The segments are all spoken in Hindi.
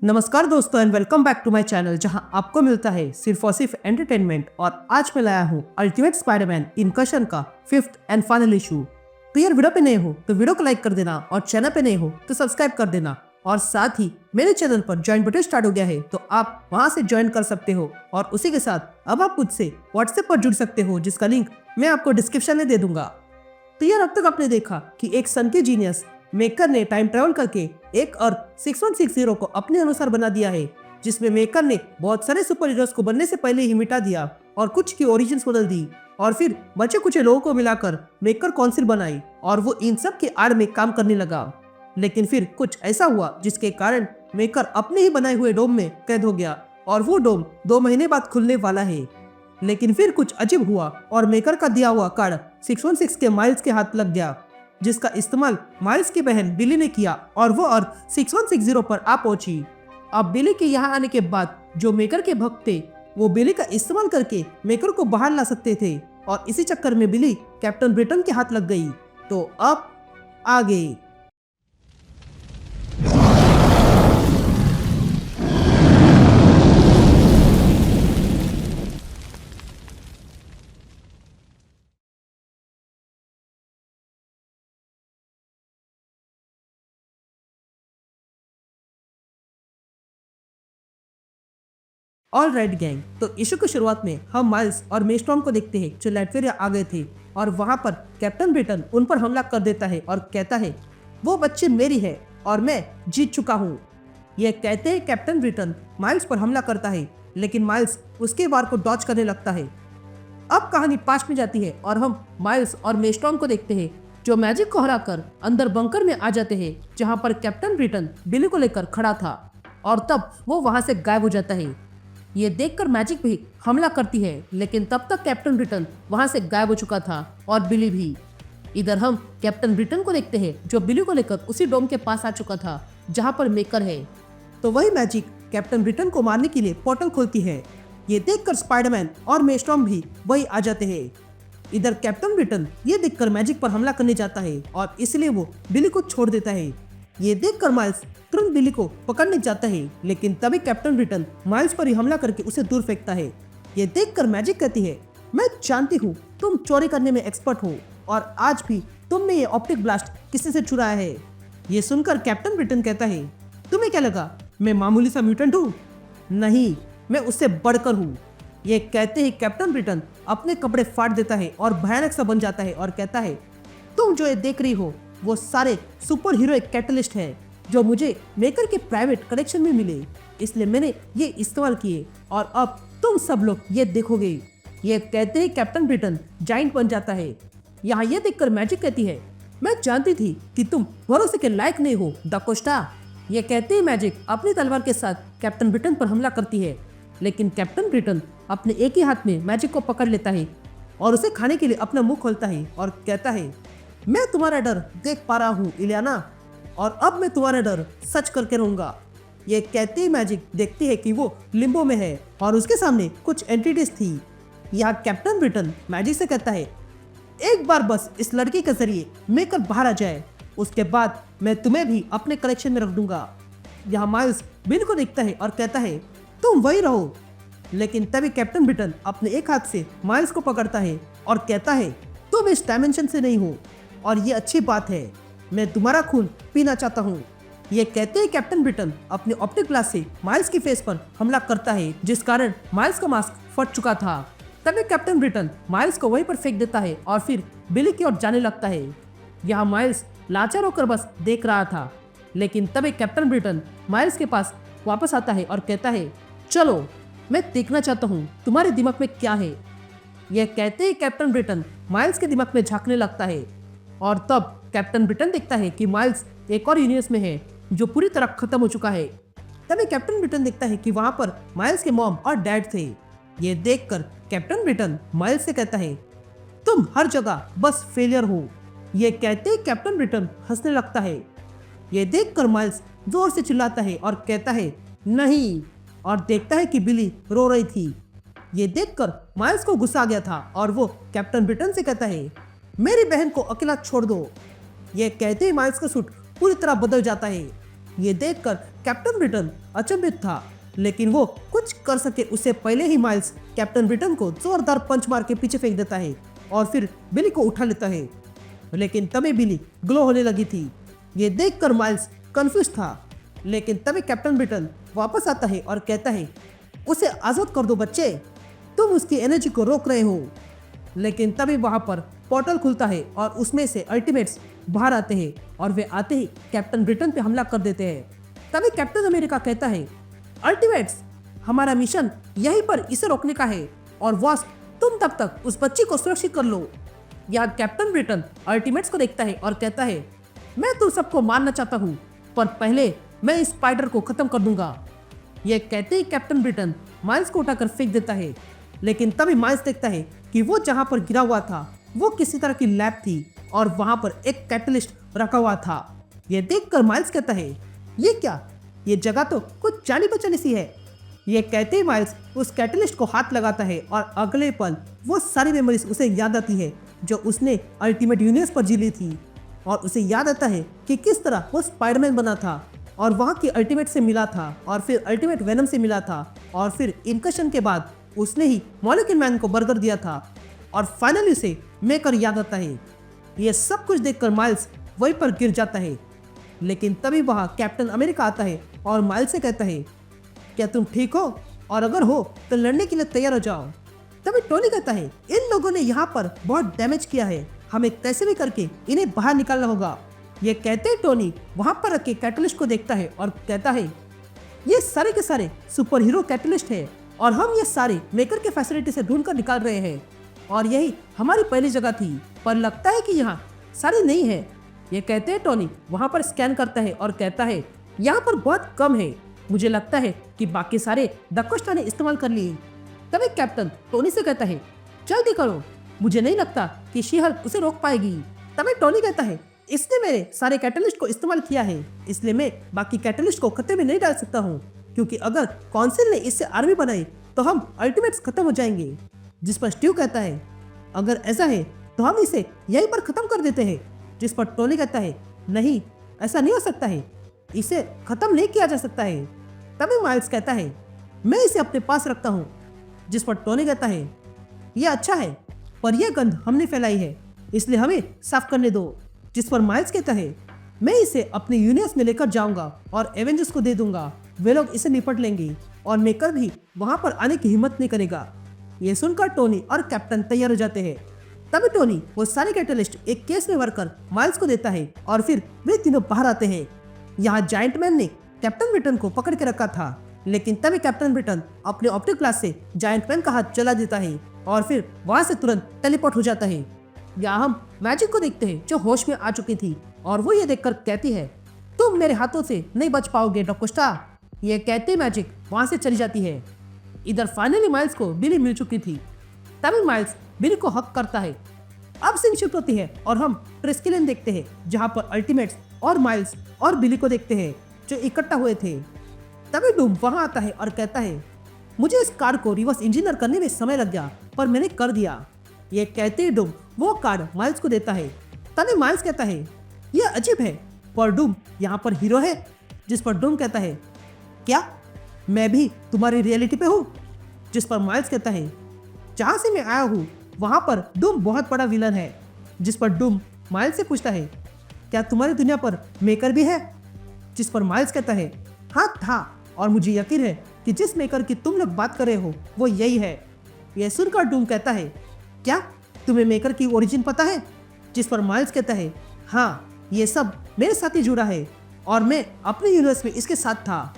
नमस्कार दोस्तों and welcome back to my channel जहां आपको मिलता है सिर्फ और सिर्फ एंटरटेनमेंट। और आज मैं लाया हूं अल्टीमेट स्पाइडरमैन इनकर्शन का 5th एंड फाइनल इशू। तो यार वीडियो पे नए हो तो वीडियो को लाइक कर देना और चैनल पे नए हो तो सब्सक्राइब कर देना। और साथ ही मेरे चैनल पर ज्वाइन बटन स्टार्ट हो गया है तो आप वहां से ज्वाइन कर सकते हो। और उसी के साथ अब आप मुझसे व्हाट्सएप पर जुड़ सकते हो जिसका लिंक मैं आपको डिस्क्रिप्शन में दे दूंगा। तो यार अब तक आपने देखा कि एक सन के जीनियस मेकर ने टाइम ट्रेवल करके एक अर्थ 6160 को अपने अनुसार बना दिया है, जिसमें मेकर ने बहुत सारे सुपर हीरोज को बनने से पहले ही मिटा दिया और कुछ की ओरिजिन्स बदल दी और फिर बचे कुछ लोगों को मिलाकर मेकर काउंसिल बनाई और वो इन सब के आड़ में काम करने लगा। लेकिन फिर कुछ ऐसा हुआ जिसके कारण मेकर अपने ही बनाए हुए डोम में कैद हो गया और वो डोम 2 महीने बाद खुलने वाला है। लेकिन फिर कुछ अजीब हुआ और मेकर का दिया हुआ कार्ड 616 के माइल्स के हाथ लग गया, जिसका इस्तेमाल माइल्स की बहन बिली ने किया और वो अर्थ 6160 पर आ पहुंची। अब बिली के यहाँ आने के बाद जो मेकर के भक्त थे वो बिली का इस्तेमाल करके मेकर को बाहर ला सकते थे और इसी चक्कर में बिली कैप्टन ब्रिटेन के हाथ लग गई। तो अब आगे ऑल राइट गैंग, तो इशू की शुरुआत में हम माइल्स और मेस्टॉर्म को देखते हैं जो लैटवेरिया आ गए थे और वहां पर कैप्टन ब्रिटेन उन पर हमला कर देता है और कहता है वो बच्चे मेरी है और मैं जीत चुका हूँ। ये कहते हैं कैप्टन ब्रिटेन माइल्स पर हमला करता है, लेकिन माइल्स उसके वार को डॉज करने लगता है। अब कहानी पास्ट में जाती है और हम माइल्स और मेस्टॉर्म को देखते हैं जो मैजिक को हराकर अंदर बंकर में आ जाते हैं जहां पर कैप्टन ब्रिटेन बिली को लेकर खड़ा था और तब वो वहां से गायब हो जाता है। ये देखकर मैजिक भी हमला करती है, लेकिन तब तक कैप्टन ब्रिटेन वहां से गायब हो चुका था और बिली भी। इधर हम कैप्टन ब्रिटेन को देखते हैं जो बिली को लेकर उसी डोम के पास आ चुका था जहां पर मेकर है। तो वही मैजिक कैप्टन ब्रिटेन को मारने के लिए पोर्टल खोलती है। ये देखकर स्पाइडरमैन और मेस्टॉर्म भी वही आ जाते हैं। इधर कैप्टन ब्रिटेन ये देखकर मैजिक पर हमला करने जाता है और इसलिए वो बिली को छोड़ देता है। ये देखकर माइल्स तुरंत बिली को पकड़ने जाता है, लेकिन तभी कैप्टन ब्रिटेन माइल्स पर ही हमला करके उसे दूर फेंकता है। ये देखकर मैजिक कहती है मैं जानती हूँ तुम चोरी करने में एक्सपर्ट हो और आज भी तुमने ये ऑप्टिक ब्लास्ट किसी से चुराया है। ये सुनकर कैप्टन ब्रिटेन कहता है तुम्हें क्या लगा मैं मामूली सा म्यूटेंट हूँ? नहीं, मैं उससे बढ़कर हूँ। ये कहते ही कैप्टन ब्रिटेन अपने कपड़े फाड़ देता है और भयानक सा बन जाता है और कहता है तुम जो ये देख रही हो वो सारे सुपर हीरोइक कैटलिस्ट है जो मुझे मेकर के प्राइवेट कलेक्शन में मिले, इसलिए मैंने ये इस्तेमाल किए और अब तुम सब लोग ये देखोगे। ये कहते ही कैप्टन ब्रिटेन जाइंट बन जाता है। यहाँ ये देखकर मैजिक कहती है मैं जानती थी कि तुम भरोसे के लायक नहीं हो द कोस्टा। ये कहते ही मैजिक अपनी तलवार के साथ कैप्टन ब्रिटेन पर हमला करती है, लेकिन कैप्टन ब्रिटेन अपने एक ही हाथ में मैजिक को पकड़ लेता है और उसे खाने के लिए अपना मुंह खोलता है और कहता है मैं तुम्हारा डर देख पा रहा हूँ इलियाना, और अब मैं तुम्हारा डर सच करके रहूंगा। ये कहते ही मैजिक देखती है कि वो लिम्बो में है और उसके सामने कुछ एंटिटीज थी। यहाँ कैप्टन ब्रिटेन मैजिक से कहता है एक बार बस इस लड़की के जरिए मेकर बाहर आ जाए, उसके बाद मैं तुम्हें भी अपने कलेक्शन में रख दूंगा। यहाँ माइल्स बिल को देखता है और कहता है तुम वही रहो, लेकिन तभी कैप्टन ब्रिटेन अपने एक हाथ से माइल्स को पकड़ता है और कहता है तुम इस डायमेंशन से नहीं हो और ये अच्छी बात है, मैं तुम्हारा खून पीना चाहता हूँ। ये कहते ही कैप्टन ब्रिटेन अपने ऑप्टिक ग्लास से माइल्स की फेस पर हमला करता है, जिस कारण माइल्स का मास्क फट चुका था। तभी कैप्टन ब्रिटेन माइल्स को वहीं पर फेंक देता है और फिर बिली की ओर जाने लगता है। यहाँ माइल्स लाचार होकर बस देख रहा था, लेकिन तभी कैप्टन ब्रिटेन माइल्स के पास वापस आता है और कहता है चलो मैं देखना चाहता हूँ तुम्हारे दिमाग में क्या है। यह कहते ही कैप्टन ब्रिटेन माइल्स के दिमाग में झांकने लगता है और तब कैप्टन ब्रिटेन देखता है कि माइल्स एक और यूनिवर्स में है जो पूरी तरह खत्म हो चुका है। तभी कैप्टन ब्रिटेन देखता है कि वहां पर माइल्स के मॉम और डैड थे। ये देखकर कैप्टन ब्रिटेन माइल्स से कहता है तुम हर जगह बस फेलियर हो। ये कहते ही कैप्टन ब्रिटेन हंसने लगता है। ये देखकर माइल्स जोर से चिल्लाता है और कहता है नहीं, और देखता है कि बिली रो रही थी। ये देखकर माइल्स को गुस्सा आ गया था और वो कैप्टन ब्रिटेन से कहता है मेरी बहन को अकेला छोड़ दो। ये कहते ही माइल्स का सूट पूरी तरह बदल जाता है। ये देखकर कैप्टन ब्रिटेन अचंभित था, लेकिन वो कुछ कर सके उससे पहले ही माइल्स कैप्टन ब्रिटेन को जोरदार पंच मार के पीछे फेंक देता है और फिर बिली को उठा लेता है। लेकिन तभी बिली ग्लो होने लगी थी। ये देखकर माइल्स कंफ्यूज था, लेकिन तभी कैप्टन ब्रिटेन वापस आता है और कहता है, उसे आजाद कर दो बच्चे, तुम उसकी एनर्जी को रोक रहे हो। लेकिन तभी वहां पर पोर्टल खुलता है और उसमें से अल्टीमेट्स बाहर आते हैं और वे आते ही कैप्टन ब्रिटेन पे हमला कर देते हैं। तभी कैप्टन अमेरिका कहता है, अल्टीमेट्स, हमारा मिशन यहीं पर इसे रोकने का है और वास्प, तुम तब तक उस बच्ची को सुरक्षित कर लो। यहाँ कैप्टन ब्रिटेन अल्टीमेट्स को देखता है और कहता है, मैं तुम सबको मारना चाहता हूँ, पर पहले मैं इस स्पाइडर को खत्म कर दूंगा। यह कहते ही कैप्टन ब्रिटेन माइल्स को उठाकर फेंक देता है, लेकिन तभी माइल्स देखता है कि वो जहाँ पर गिरा हुआ था वो किसी तरह की लैब थी और वहां पर एक कैटलिस्ट रखा हुआ था। ये देखकर माइल्स कहता है, ये क्या, ये जगह तो कुछ जानी पहचानी सी है। ये कहते ही माइल्स उस कैटलिस्ट को हाथ लगाता है और अगले पल वो सारी मेमोरीज उसे याद आती है जो उसने अल्टीमेट यूनिवर्स पर जी ली थी, और उसे याद आता है कि किस तरह वो स्पाइडरमैन बना था और वहाँ की अल्टीमेट से मिला था और फिर अल्टीमेट वेनम से मिला था और फिर इनकशन के बाद उसने ही मॉलिक्यूल मैन को बर्गर दिया था और फाइनली उसे मेकर याद आता है। ये सब कुछ देखकर माइल्स वहीं पर गिर जाता है, लेकिन तभी वहाँ कैप्टन अमेरिका आता है और माइल्स से कहता है, क्या तुम ठीक हो, और अगर हो तो लड़ने के लिए तैयार हो जाओ। तभी टोनी कहता है, इन लोगों ने यहाँ पर बहुत डैमेज किया है, हमें कैसे भी करके इन्हें बाहर निकालना होगा। ये कहते ही टोनी वहाँ पर रखे कैटलिस्ट को देखता है और कहता है, ये सारे के सारे सुपर हीरो कैटलिस्ट है और हम ये सारे मेकर के फैसिलिटी से ढूंढ कर निकाल रहे हैं और यही हमारी पहली जगह थी, पर लगता है कि यहाँ सारी नहीं है। ये कहते हैं टोनी वहाँ पर स्कैन करता है और कहता है, यहाँ पर बहुत कम है, मुझे लगता है कि बाकी सारे दकोस्टा ने इस्तेमाल कर लिए। तभी कैप्टन टोनी से कहता है, जल्दी करो, मुझे नहीं लगता कि शी-हल्क उसे रोक पाएगी। तभी टोनी कहता है, इसने मेरे सारे कैटलिस्ट को इस्तेमाल किया है, इसलिए मैं बाकी कैटलिस्ट को खतरे में नहीं डाल सकता हूँ, क्योंकि अगर काउंसिल ने इससे आर्मी बनाई तो हम अल्टीमेट्स खत्म हो जाएंगे। जिस पर स्टीव कहता है, अगर ऐसा है तो हम इसे यहीं पर खत्म कर देते हैं। जिस पर टोनी कहता है, नहीं, ऐसा नहीं हो सकता है, इसे खत्म नहीं किया जा सकता है। तभी माइल्स कहता है, मैं इसे अपने पास रखता हूँ। जिस पर टोनी कहता है, यह अच्छा है, पर यह गंध हमने फैलाई है, इसलिए हमें साफ करने दो। जिस पर माइल्स कहता है, मैं इसे अपने यूनिवर्स में लेकर जाऊंगा और एवेंजर्स को दे दूंगा, वे लोग इसे निपट लेंगे और मेकर भी वहां पर आने की हिम्मत नहीं करेगा। ये सुनकर टोनी और कैप्टन तैयार हो जाते हैं। तभी टोनी वो सारे कैटलिस्ट एक केस में भरकर माइल्स को देता है और फिर वे तीनों बाहर आते हैं। यहाँ जायंट मैन ने कैप्टन ब्रिटेन को पकड़ के रखा था, लेकिन तभी कैप्टन ब्रिटेन अपने ऑप्टिक ग्लास से जायंट मैन का हाथ चला देता है और फिर वहां से तुरंत टेलीपोर्ट हो जाता है। यहाँ हम मैजिक को देखते हैं जो होश में आ चुकी थी और वो ये देखकर कहती है, तुम मेरे हाथों से नहीं बच पाओगे डॉक्टर। ये कहते मैजिक वहां से चली जाती है। इधर फाइनली माइल्स को बिली मिल चुकी थी। तभी माइल्स बिली को हक करता है। अब सीन शिफ्ट होती है और हम प्रेस्किलन देखते हैं, जहां पर अल्टीमेट्स और माइल्स और बिली को देखते हैं जो इकट्ठा हुए थे। तभी डूम वहां आता है और कहता है, मुझे इस कार को रिवर्स इंजीनियर करने में समय लग गया, पर मैंने कर दिया। ये कहते ही डूम वो कार्ड माइल्स को देता है। तभी माइल्स कहता है, यह अजीब है, पर डूम यहाँ पर हीरो है। जिस पर डूम कहता है, क्या मैं भी तुम्हारी रियलिटी पे हूँ? जिस पर माइल्स कहता है, जहाँ से मैं आया हूँ वहाँ पर डूम बहुत बड़ा विलन है। जिस पर डूम माइल्स से पूछता है, क्या तुम्हारी दुनिया पर मेकर भी है? जिस पर माइल्स कहता है, हाँ था, और मुझे यकीन है कि जिस मेकर की तुम लोग बात कर रहे हो वो यही है। यह सुनकर डूम कहता है, क्या तुम्हें मेकर की ओरिजिन पता है? जिस पर माइल्स कहता है, हाँ, ये सब मेरे साथ ही जुड़ा है और मैं अपने यूनिवर्स में इसके साथ था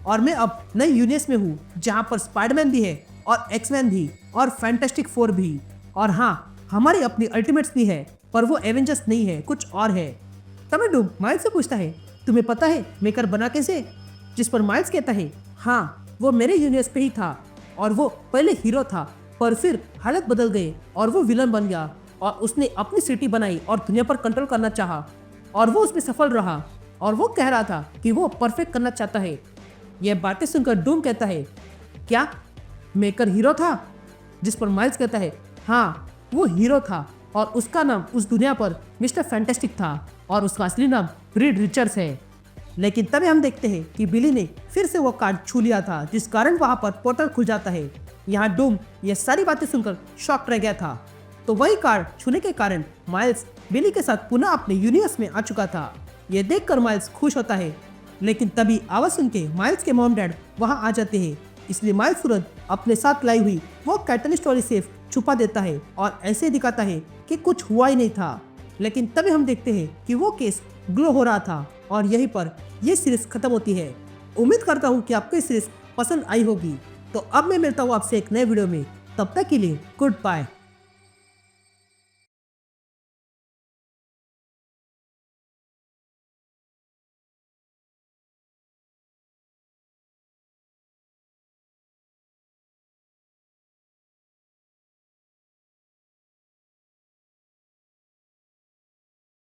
और मैं अब नए यूनिवर्स में हूँ जहाँ पर स्पाइडरमैन भी है और एक्समैन भी और फैंटास्टिक फोर भी, और हाँ, हमारी अपनी अल्टीमेट्स भी है, पर वो एवेंजर्स नहीं है, कुछ और है। तभी डूम माइल्स से पूछता है, तुम्हें पता है मेकर बना कैसे? जिस पर माइल्स कहता है, हाँ, वो मेरे यूनिवर्स पे ही था और वो पहले हीरो था, पर फिर हालत बदल गए और वो विलन बन गया और उसने अपनी सिटी बनाई और दुनिया पर कंट्रोल करना चाहा और वो उसमें सफल रहा और वो कह रहा था कि वो परफेक्ट करना चाहता है। यह बातें सुनकर डूम कहता है, क्या मेकर हीरो था? जिस पर माइल्स कहता है, हाँ, वो हीरो था और उसका नाम उस दुनिया पर मिस्टर फैंटास्टिक था और उसका असली नाम रीड रिचर्ड्स है। लेकिन तभी हम देखते हैं कि बिली ने फिर से वो कार्ड छू लिया था, जिस कारण वहाँ पर पोर्टल खुल जाता है। यहाँ डूम ये सारी बातें सुनकर शॉक रह गया था। तो वही कार्ड छूने के कारण माइल्स बिली के साथ पुनः अपने यूनिवर्स में आ चुका था। ये देखकर माइल्स खुश होता है, लेकिन तभी आवाज सुन के माइल्स के मॉम डैड वहाँ आ जाते हैं। इसलिए माइल्स तुरंत अपने साथ लाई हुई वो कैटलिस्ट वाली सेफ छुपा देता है और ऐसे दिखाता है कि कुछ हुआ ही नहीं था। लेकिन तभी हम देखते हैं कि वो केस ग्लो हो रहा था और यहीं पर ये सीरीज खत्म होती है। उम्मीद करता हूँ कि आपको ये सीरीज पसंद आई होगी। तो अब मैं मिलता हूँ आपसे एक नए वीडियो में, तब तक के लिए गुड बाय।